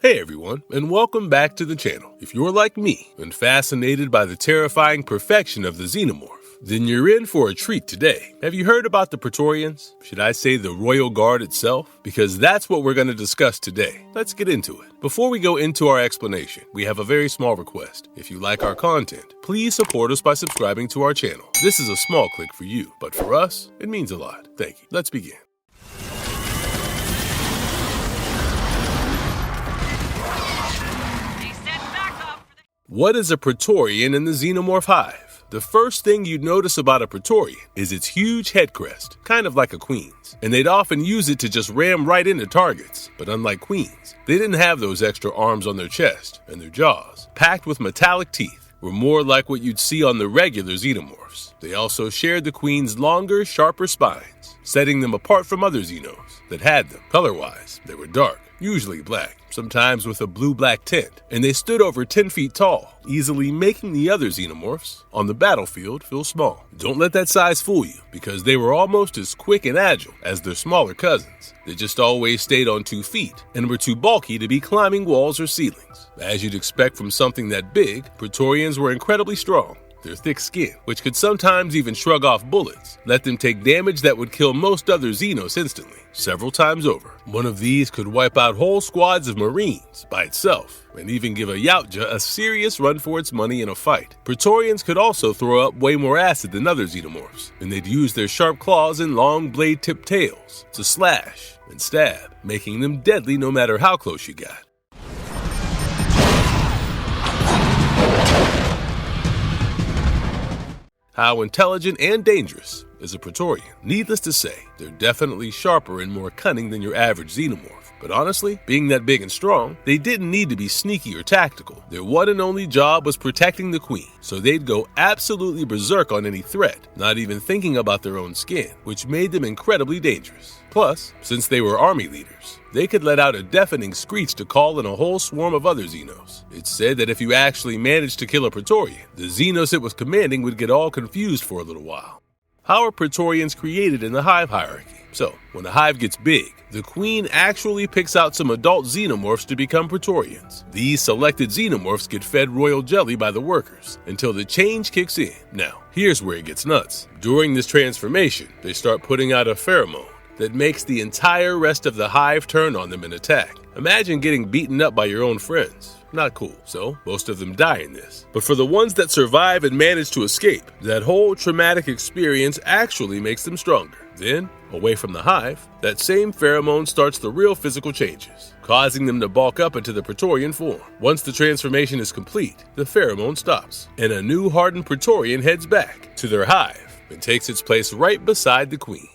Hey everyone, and welcome back to the channel. If you're like me and fascinated by the terrifying perfection of the Xenomorph, then you're in for a treat today. Have you heard about the Praetorians? Should I say the Royal Guard itself? Because that's what we're going to discuss today. Let's get into it. Before we go into our explanation, we have a very small request. If you like our content, please support us by subscribing to our channel. This is a small click for you, but for us, it means a lot. Thank you. Let's begin. What is a Praetorian in the Xenomorph hive? The first thing you'd notice about a Praetorian is its huge head crest, kind of like a queen's. And they'd often use it to just ram right into targets. But unlike queens, they didn't have those extra arms on their chest, and their jaws, packed with metallic teeth, were more like what you'd see on the regular Xenomorphs. They also shared the queen's longer, sharper spines, setting them apart from other Xenos that had them. Color-wise, they were dark, usually black, sometimes with a blue-black tint, and they stood over 10 feet tall, easily making the other Xenomorphs on the battlefield feel small. Don't let that size fool you, because they were almost as quick and agile as their smaller cousins. They just always stayed on 2 feet and were too bulky to be climbing walls or ceilings. As you'd expect from something that big, Praetorians were incredibly strong. Their thick skin, which could sometimes even shrug off bullets, let them take damage that would kill most other Xenos instantly, several times over. One of these could wipe out whole squads of Marines by itself, and even give a Yautja a serious run for its money in a fight. Praetorians could also throw up way more acid than other Xenomorphs, and they'd use their sharp claws and long blade-tipped tails to slash and stab, making them deadly no matter how close you got. How intelligent and dangerous is a Praetorian? Needless to say, they're definitely sharper and more cunning than your average Xenomorph. But honestly, being that big and strong, they didn't need to be sneaky or tactical. Their one and only job was protecting the queen, so they'd go absolutely berserk on any threat, not even thinking about their own skin, which made them incredibly dangerous. Plus, since they were army leaders, they could let out a deafening screech to call in a whole swarm of other Xenos. It's said that if you actually managed to kill a Praetorian, the Xenos it was commanding would get all confused for a little while. How are Praetorians created in the hive hierarchy? So, when the hive gets big, the queen actually picks out some adult Xenomorphs to become Praetorians. These selected Xenomorphs get fed royal jelly by the workers until the change kicks in. Now, here's where it gets nuts. During this transformation, they start putting out a pheromone that makes the entire rest of the hive turn on them and attack. Imagine getting beaten up by your own friends. Not cool, so most of them die in this. But for the ones that survive and manage to escape, that whole traumatic experience actually makes them stronger. Then, away from the hive, that same pheromone starts the real physical changes, causing them to bulk up into the Praetorian form. Once the transformation is complete, the pheromone stops, and a new hardened Praetorian heads back to their hive and takes its place right beside the queen.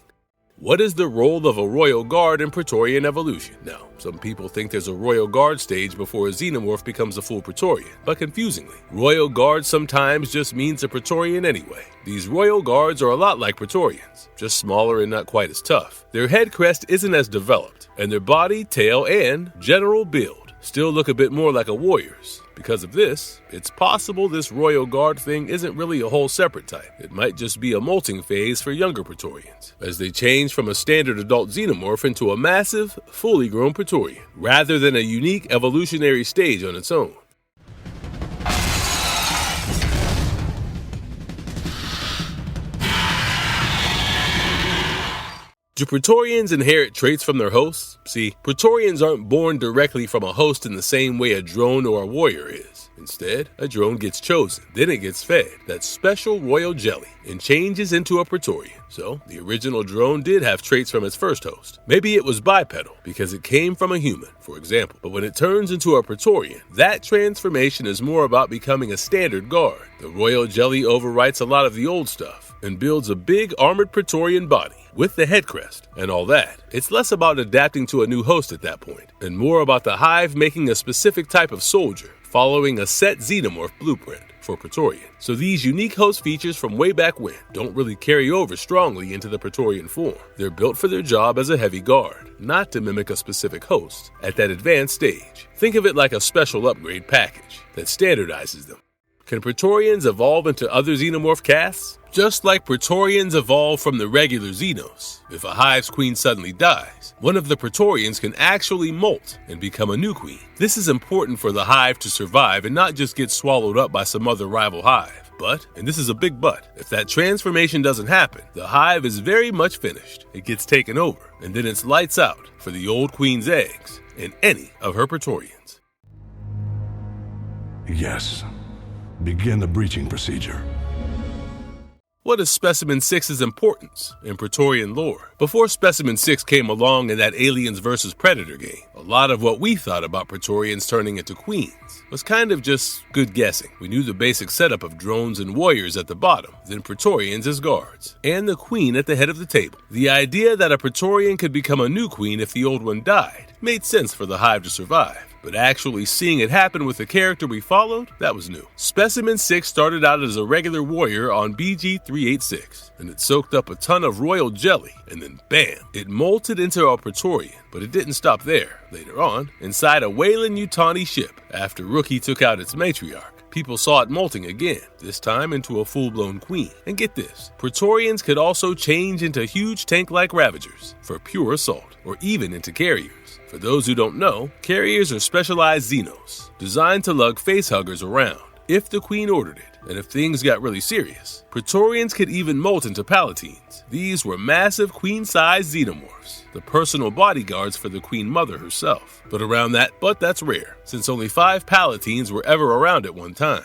What is the role of a Royal Guard in Praetorian evolution? Now, some people think there's a Royal Guard stage before a Xenomorph becomes a full Praetorian, but confusingly, Royal Guard sometimes just means a Praetorian anyway. These Royal Guards are a lot like Praetorians, just smaller and not quite as tough. Their head crest isn't as developed, and their body, tail, and general build still look a bit more like a warrior's. Because of this, it's possible this Royal Guard thing isn't really a whole separate type. It might just be a molting phase for younger Praetorians, as they change from a standard adult Xenomorph into a massive, fully grown Praetorian, rather than a unique evolutionary stage on its own. Do Praetorians inherit traits from their hosts? See, Praetorians aren't born directly from a host in the same way a drone or a warrior is. Instead, a drone gets chosen, then it gets fed that special royal jelly and changes into a Praetorian. So, the original drone did have traits from its first host. Maybe it was bipedal because it came from a human, for example. But when it turns into a Praetorian, that transformation is more about becoming a standard guard. The royal jelly overwrites a lot of the old stuff and builds a big armored Praetorian body with the head crest and all that. It's less about adapting to a new host at that point, and more about the hive making a specific type of soldier, following a set Xenomorph blueprint for Praetorian. So these unique host features from way back when don't really carry over strongly into the Praetorian form. They're built for their job as a heavy guard, not to mimic a specific host at that advanced stage. Think of it like a special upgrade package that standardizes them. Can Praetorians evolve into other xenomorph casts? Just like Praetorians evolve from the regular Xenos, if a hive's queen suddenly dies, one of the Praetorians can actually molt and become a new queen. This is important for the hive to survive and not just get swallowed up by some other rival hive. But, and this is a big but, if that transformation doesn't happen, the hive is very much finished. It gets taken over, and then it's lights out for the old queen's eggs and any of her Praetorians. Yes. Begin the breaching procedure. What is Specimen 6's importance in Praetorian lore? Before Specimen 6 came along in that Aliens vs. Predator game, a lot of what we thought about Praetorians turning into queens was kind of just good guessing. We knew the basic setup of drones and warriors at the bottom, then Praetorians as guards, and the queen at the head of the table. The idea that a Praetorian could become a new queen if the old one died made sense for the hive to survive. But actually seeing it happen with the character we followed, that was new. Specimen 6 started out as a regular warrior on BG-386, and it soaked up a ton of royal jelly, and then bam, it molted into a Praetorian. But it didn't stop there. Later on, inside a Weyland-Yutani ship, after Rookie took out its matriarch, people saw it molting again, this time into a full-blown queen. And get this, Praetorians could also change into huge tank-like Ravagers for pure assault, or even into carriers. For those who don't know, carriers are specialized Xenos, designed to lug facehuggers around, if the queen ordered it. And if things got really serious, Praetorians could even molt into Palatines. These were massive queen-sized xenomorphs, the personal bodyguards for the Queen Mother herself. But that's rare, since only 5 Palatines were ever around at one time.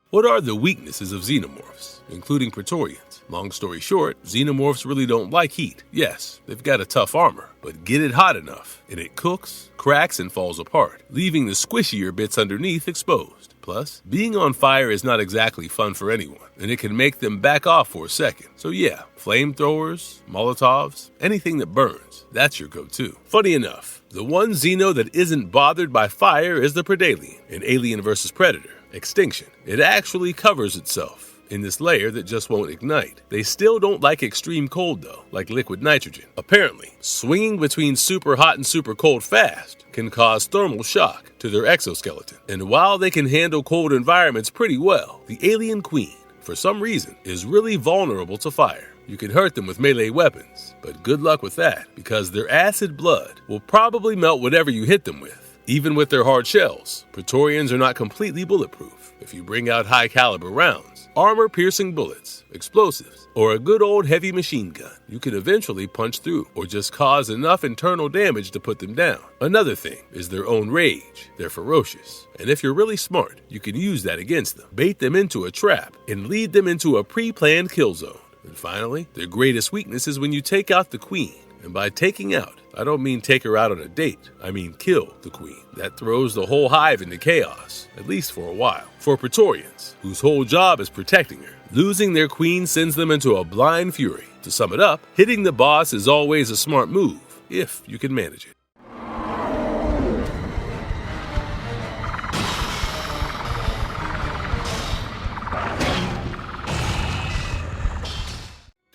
What are the weaknesses of xenomorphs, including Praetorians? Long story short, xenomorphs really don't like heat. Yes, they've got a tough armor, but get it hot enough, and it cooks, cracks, and falls apart, leaving the squishier bits underneath exposed. Plus, being on fire is not exactly fun for anyone, and it can make them back off for a second. So yeah, flamethrowers, Molotovs, anything that burns, that's your go-to. Funny enough, the one Xeno that isn't bothered by fire is the Predalien in Alien vs. Predator: Extinction. It actually covers itself in this layer that just won't ignite. They still don't like extreme cold though, like liquid nitrogen. Apparently, swinging between super hot and super cold fast can cause thermal shock to their exoskeleton. And while they can handle cold environments pretty well, the alien queen, for some reason, is really vulnerable to fire. You can hurt them with melee weapons, but good luck with that, because their acid blood will probably melt whatever you hit them with. Even with their hard shells, Praetorians are not completely bulletproof. If you bring out high-caliber rounds, armor-piercing bullets, explosives, or a good old heavy machine gun, you can eventually punch through or just cause enough internal damage to put them down. Another thing is their own rage. They're ferocious, and if you're really smart, you can use that against them. Bait them into a trap and lead them into a pre-planned kill zone. And finally, their greatest weakness is when you take out the queen. And by taking out, I don't mean take her out on a date. I mean kill the queen. That throws the whole hive into chaos, at least for a while. For Praetorians, whose whole job is protecting her, losing their queen sends them into a blind fury. To sum it up, hitting the boss is always a smart move, if you can manage it.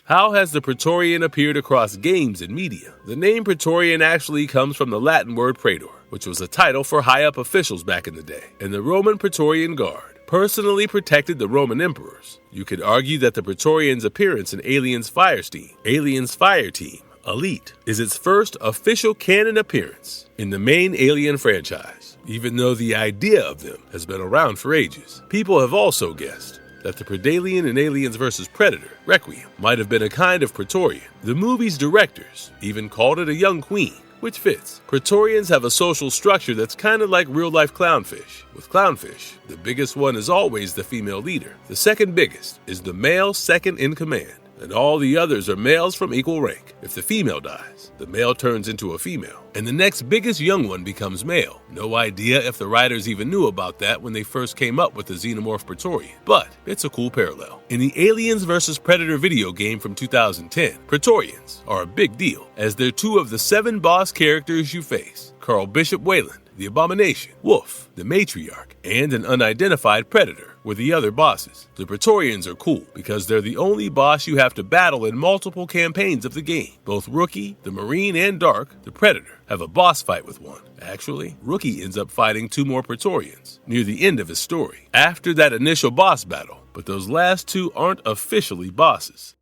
How has the Praetorian appeared across games and media? The name Praetorian actually comes from the Latin word praetor, which was a title for high-up officials back in the day, and the Roman Praetorian Guard personally protected the Roman emperors. You could argue that the Praetorian's appearance in Aliens Fire Team, Elite, is its first official canon appearance in the main Alien franchise, even though the idea of them has been around for ages. People have also guessed that the Predalien in Aliens vs. Predator, Requiem, might have been a kind of Praetorian. The movie's directors even called it a young queen, which fits. Praetorians have a social structure that's kind of like real-life clownfish. With clownfish, the biggest one is always the female leader. The second biggest is the male second in command, and all the others are males from equal rank. If the female dies, the male turns into a female, and the next biggest young one becomes male. No idea if the writers even knew about that when they first came up with the Xenomorph Praetorian, but it's a cool parallel. In the Aliens vs. Predator video game from 2010, Praetorians are a big deal, as they're 2 of the 7 boss characters you face: Carl Bishop Weyland the Abomination, Wolf, the Matriarch, and an unidentified Predator were the other bosses. The Praetorians are cool because they're the only boss you have to battle in multiple campaigns of the game. Both Rookie, the Marine, and Dark, the Predator, have a boss fight with one. Actually, Rookie ends up fighting 2 more Praetorians near the end of his story, after that initial boss battle, but those last 2 aren't officially bosses.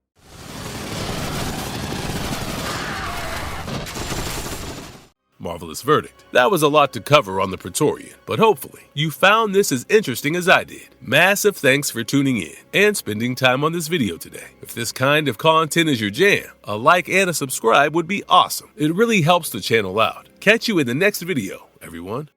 Marvelous verdict. That was a lot to cover on the Praetorian, but hopefully you found this as interesting as I did. Massive thanks for tuning in and spending time on this video today. If this kind of content is your jam, a like and a subscribe would be awesome. It really helps the channel out. Catch you in the next video, everyone.